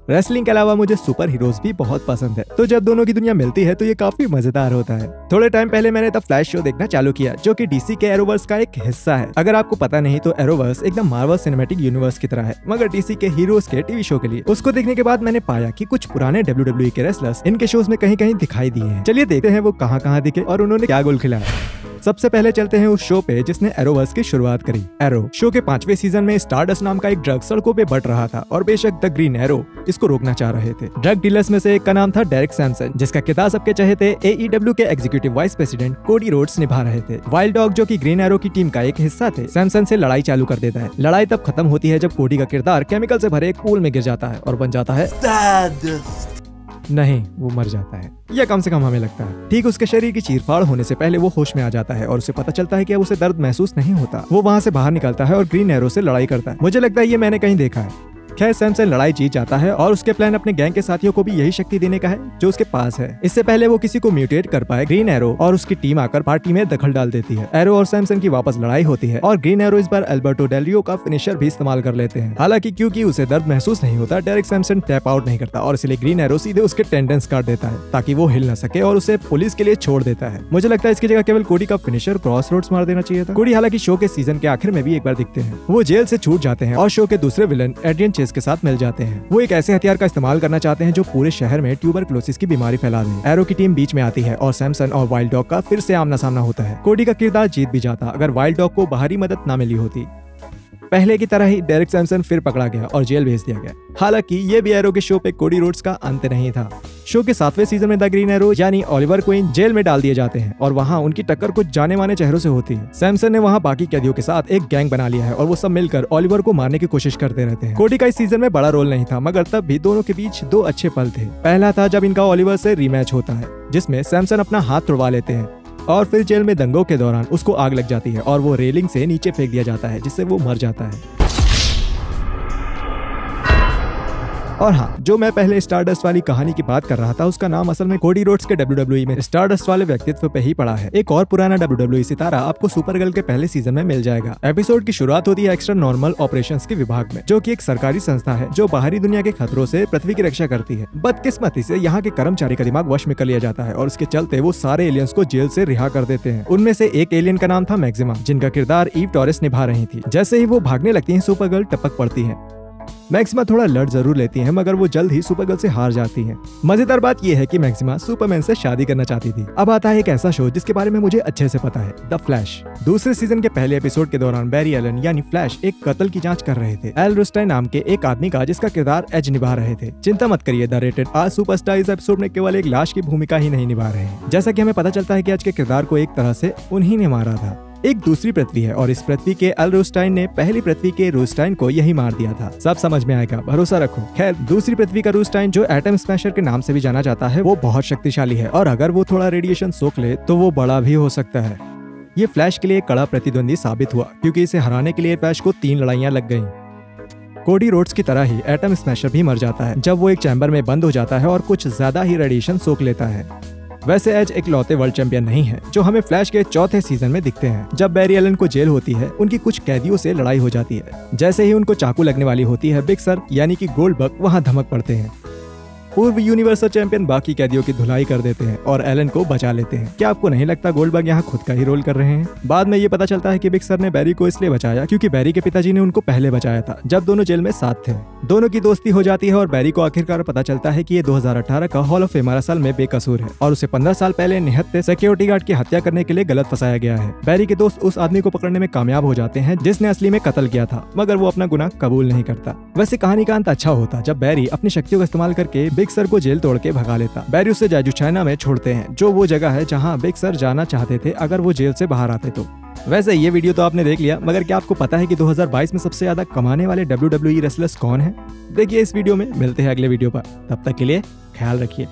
Wrestling के अलावा मुझे सुपर हीरोज भी बहुत पसंद है, तो जब दोनों की दुनिया मिलती है तो ये काफी मजेदार होता है। थोड़े टाइम पहले मैंने द फ्लैश शो देखना चालू किया, जो कि डीसी के एरोवर्स का एक हिस्सा है। अगर आपको पता नहीं तो एरोवर्स एकदम मार्वल सिनेमैटिक यूनिवर्स की तरह है, मगर डीसी के हीरोज के टीवी शो के लिए। उसको देखने के बाद मैंने पाया कि कुछ पुराने WWE के रेसलर्स इनके शोज में कहीं कहीं दिखाई दिए हैं। चलिए देखते हैं वो कहाँ दिखे और उन्होंने क्या गोल खिलाया। सबसे पहले चलते हैं उस शो पे जिसने एरोवर्स की शुरुआत करी। एरो शो के 5वें सीजन में स्टारडस्ट नाम का एक ड्रग सड़कों पे बढ़ रहा था और बेशक द ग्रीन एरो इसको रोकना चाह रहे थे। ड्रग डीलर्स में से एक का नाम था डेरिक सैमसन, जिसका किरदार सबके चहेते AEW के executive vice president Cody Rhodes निभा रहे थे। वाइल्ड डॉग, जो कि ग्रीन एरो की टीम का एक हिस्सा थे, सैमसन से लड़ाई चालू कर देता है। लड़ाई तब खत्म होती है जब कोडी का किरदार केमिकल से भरे एक पूल में गिर जाता है और बन जाता है नहीं, वो मर जाता है, या कम से कम हमें लगता है। ठीक उसके शरीर की चीरफाड़ होने से पहले वो होश में आ जाता है और उसे पता चलता है कि अब उसे दर्द महसूस नहीं होता। वो वहाँ से बाहर निकलता है और ग्रीन एरो से लड़ाई करता है। मुझे लगता है ये मैंने कहीं देखा है। खैर, सैमसन लड़ाई जीत जाता है और उसके प्लान अपने गैंग के साथियों को भी यही शक्ति देने का है जो उसके पास है। इससे पहले वो किसी को म्यूटेट कर पाए, ग्रीन एरो और उसकी टीम आकर पार्टी में दखल डाल देती है। एरो और सैमसन की वापस लड़ाई होती है और ग्रीन एरो इस बार अल्बर्टो डेल रियो का फिनिशर भी इस्तेमाल कर लेते हैं। हालांकि क्योंकि उसे दर्द महसूस नहीं होता, डेरिक सैमसन टैप आउट नहीं करता और इसलिए ग्रीन एरो सीधे उसके टेंडेंस काट देता है ताकि वो हिल न सके और उसे पुलिस के लिए छोड़ देता है। मुझे लगता है इसकी जगह केवल कोडी का फिनिशर क्रॉस रोड्स मार देना चाहिए था। कोडी हालांकि शो के सीजन के आखिर में भी एक बार दिखते हैं। वो जेल से छूट जाते हैं और शो के दूसरे विलन एड्रियन चेज के साथ मिल जाते हैं। वो एक ऐसे हथियार का इस्तेमाल करना चाहते हैं जो पूरे शहर में ट्यूबरक्लोसिस की बीमारी फैला दे। एरो की टीम बीच में आती है और सैमसन और वाइल्ड डॉग का फिर से आमना सामना होता है। कोडी का किरदार जीत भी जाता अगर वाइल्ड डॉग को बाहरी मदद न मिली होती। पहले की तरह ही डेरिक सैमसन फिर पकड़ा गया और जेल भेज दिया गया। हालांकि ये भी एरो के शो पे कोडी रोड्स का अंत नहीं था। शो के 7वें सीजन में द ग्रीन एरो यानी ओलिवर क्वीन जेल में डाल दिए जाते हैं और वहाँ उनकी टक्कर कुछ जाने माने चेहरों से होती है। सैमसन ने वहाँ बाकी कैदियों के साथ एक गैंग बना लिया है और वो सब मिलकर ओलिवर को मारने की कोशिश करते रहते हैं। कोडी का इस सीजन में बड़ा रोल नहीं था, मगर तब भी दोनों के बीच दो अच्छे पल थे। पहला था जब इनका ओलिवर से रीमैच होता है, जिसमें सैमसन अपना हाथ तुड़वा लेते हैं और फिर जेल में दंगों के दौरान उसको आग लग जाती है और वो रेलिंग से नीचे फेंक दिया जाता है, जिससे वो मर जाता है। और हाँ, जो मैं पहले स्टारडस्ट वाली कहानी की बात कर रहा था, उसका नाम असल में कोडी रोड्स के WWE में स्टारडस्ट वाले व्यक्तित्व पे ही पड़ा है। एक और पुराना WWE सितारा आपको सुपरगर्ल के पहले सीजन में मिल जाएगा। एपिसोड की शुरुआत होती है एक्स्ट्रा नॉर्मल ऑपरेशंस के विभाग में, जो कि एक सरकारी संस्था है जो बाहरी दुनिया के खतरों से पृथ्वी की रक्षा करती है। बदकिस्मती से यहाँ के कर्मचारी का दिमाग वश में कर लिया जाता है और उसके चलते वो सारे एलियंस को जेल से रिहा कर देते हैं। उनमें से एक एलियन का नाम था मैक्सिमा, जिनका किरदार ईव टॉरेस निभा रही थी। जैसे ही वो भागने लगती है, सुपरगर्ल टपक पड़ती है। मैक्सिमा थोड़ा लड़ जरूर लेती हैं, मगर वो जल्द ही सुपरगर्ल से हार जाती हैं। मजेदार बात यह है कि मैक्सिमा सुपरमैन से शादी करना चाहती थी। अब आता है एक ऐसा शो जिसके बारे में मुझे अच्छे से पता है, द फ्लैश। दूसरे सीजन के पहले एपिसोड के दौरान बैरी एलन यानी फ्लैश एक कत्ल की जांच कर रहे थे, एल रुस्टाइन नाम के एक आदमी का, जिसका किरदार एज निभा रहे थे। चिंता मत करिए, द रेटेड आर सुपरस्टार इस एपिसोड में केवल एक लाश की भूमिका ही नहीं निभा रहे हैं। जैसा कि हमें पता चलता है कि एज के किरदार को एक तरह से उन्हीं ने मारा था। एक दूसरी पृथ्वी है और इस पृथ्वी के एल रोस्टाइन ने पहली पृथ्वी के रोस्टाइन को यही मार दिया था। सब समझ में आएगा, भरोसा रखो। खैर, दूसरी पृथ्वी का रोस्टाइन, जो एटम स्मैशर के नाम से भी जाना जाता है, वो बहुत शक्तिशाली है और अगर वो थोड़ा रेडिएशन सोख ले तो वो बड़ा भी हो सकता है। ये फ्लैश के लिए कड़ा प्रतिद्वंदी साबित हुआ, क्योंकि इसे हराने के लिए फ्लैश को 3 लड़ाइयां लग गईं। कोडी रोड्स की तरह ही एटम स्मैशर भी मर जाता है जब वो एक चैम्बर में बंद हो जाता है और कुछ ज्यादा ही रेडिएशन सोख लेता है। वैसे एज एक लौते वर्ल्ड चैंपियन नहीं है, जो हमें फ्लैश के 4थे सीजन में दिखते हैं। जब बैरी एलन को जेल होती है, उनकी कुछ कैदियों से लड़ाई हो जाती है। जैसे ही उनको चाकू लगने वाली होती है, बिग सर यानी कि गोल्डबर्ग वहां धमक पड़ते हैं। पूर्व यूनिवर्सल चैंपियन बाकी कैदियों की धुलाई कर देते हैं और एलन को बचा लेते हैं। क्या आपको नहीं लगता गोल्डबर्ग यहाँ खुद का ही रोल कर रहे हैं? बाद में ये पता चलता है कि बिग सर ने बैरी को इसलिए बचाया क्योंकि बैरी के पिताजी ने उनको पहले बचाया था, जब दोनों जेल में साथ थे। दोनों की दोस्ती हो जाती है और बैरी को आखिरकार पता चलता है कि ये 2018 का हॉल ऑफ फेम असल में बेकसूर है और उसे 15 साल पहले निहत्थे सिक्योरिटी गार्ड की हत्या करने के लिए गलत फंसाया गया है। बैरी के दोस्त उस आदमी को पकड़ने में कामयाब हो जाते हैं जिसने असली में कत्ल किया था, मगर वो अपना गुनाह कबूल नहीं करता। वैसे कहानी का अंत अच्छा होता जब बैरी अपनी शक्तियों का इस्तेमाल करके बिग सर को जेल तोड़ के भगा लेता। बैरी उसे जायजू चाइना में छोड़ते हैं, जो वो जगह है जहाँ बिग सर जाना चाहते थे अगर वो जेल से बाहर आते तो। वैसे ये वीडियो तो आपने देख लिया, मगर क्या आपको पता है कि 2022 में सबसे ज्यादा कमाने वाले WWE रेसलर्स कौन हैं? देखिए इस वीडियो में। मिलते हैं अगले वीडियो पर, तब तक के लिए ख्याल रखिए।